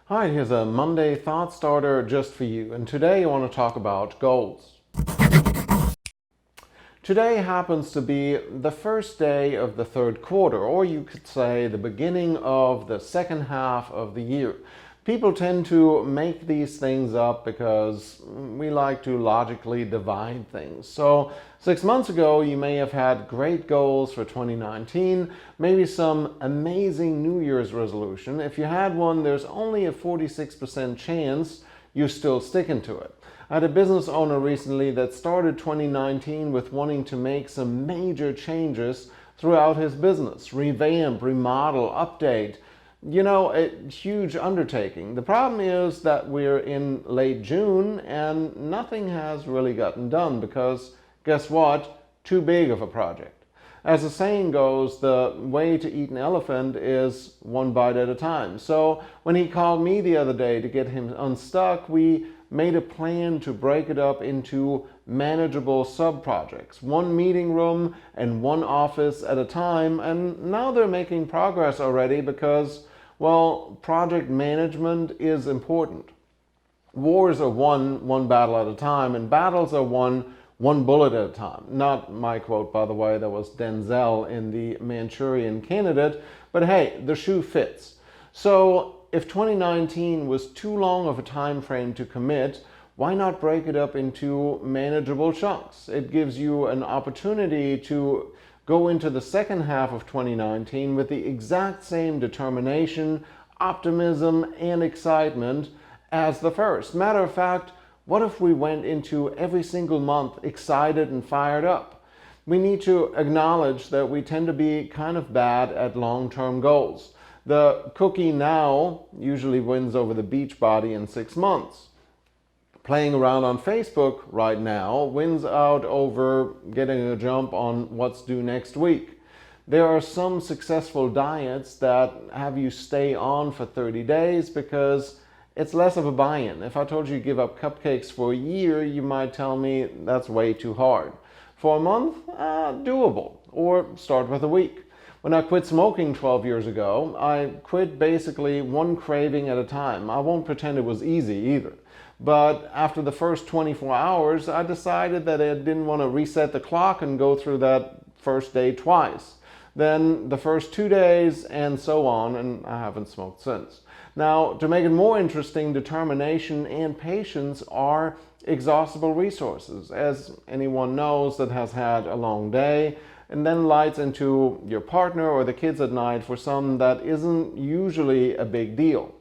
Hi, here's a Monday thought starter just for you, and today I want to talk about goals. Today happens to be the first day of the third quarter, or you could say the beginning of the second half of the year. People tend to make these things up because we like to logically divide things. So 6 months ago, you may have had great goals for 2019, maybe some amazing New Year's resolution. If you had one, there's only a 46% chance you're still sticking to it. I had a business owner recently that started 2019 with wanting to make some major changes throughout his business, revamp, remodel, update. A huge undertaking. The problem is that we're in late June and nothing has really gotten done because, guess what? Too big of a project. As the saying goes, the way to eat an elephant is one bite at a time. So when he called me the other day to get him unstuck, we made a plan to break it up into manageable sub-projects, one meeting room and one office at a time, and now they're making progress already because, well, project management is important. Wars are won one battle at a time, and battles are won one bullet at a time. Not my quote, by the way, that was Denzel in The Manchurian Candidate, but hey, the shoe fits. So if 2019 was too long of a time frame to commit, why not break it up into manageable chunks? It gives you an opportunity to go into the second half of 2019 with the exact same determination, optimism, and excitement as the first. Matter of fact, what if we went into every single month excited and fired up? We need to acknowledge that we tend to be kind of bad at long-term goals. The cookie now usually wins over the beach body in 6 months. Playing around on Facebook right now wins out over getting a jump on what's due next week. There are some successful diets that have you stay on for 30 days because it's less of a buy-in. If I told you to give up cupcakes for a year, you might tell me that's way too hard. For a month, doable, or start with a week. When I quit smoking 12 years ago, I quit basically one craving at a time. I won't pretend it was easy either. But after the first 24 hours, I decided that I didn't want to reset the clock and go through that first day twice. Then the first 2 days, and so on, and I haven't smoked since. Now, to make it more interesting, determination and patience are exhaustible resources, as anyone knows that has had a long day, and then lights into your partner or the kids at night. For some, that isn't usually a big deal.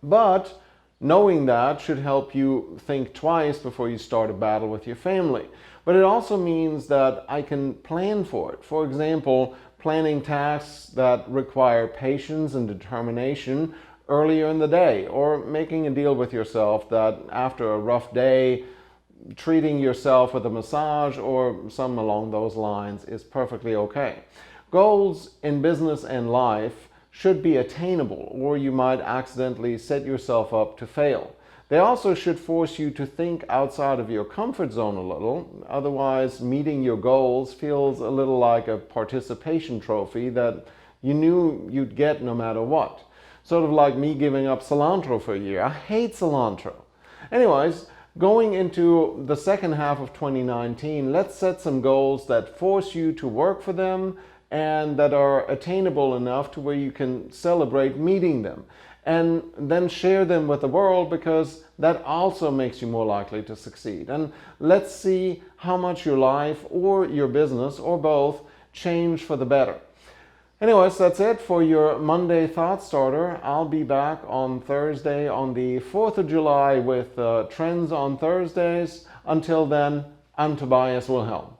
But knowing that should help you think twice before you start a battle with your family. But it also means that I can plan for it. For example, planning tasks that require patience and determination earlier in the day, or making a deal with yourself that after a rough day, treating yourself with a massage or something along those lines is perfectly okay. Goals in business and life should be attainable, or you might accidentally set yourself up to fail. They also should force you to think outside of your comfort zone a little. Otherwise, meeting your goals feels a little like a participation trophy that you knew you'd get no matter what. Sort of like me giving up cilantro for a year. I hate cilantro. Anyways, going into the second half of 2019, let's set some goals that force you to work for them and that are attainable enough to where you can celebrate meeting them. And then share them with the world, because that also makes you more likely to succeed. And let's see how much your life or your business or both change for the better. Anyways, that's it for your Monday Thought Starter. I'll be back on Thursday on the 4th of July with Trends on Thursdays. Until then, I'm Tobias Wilhelm.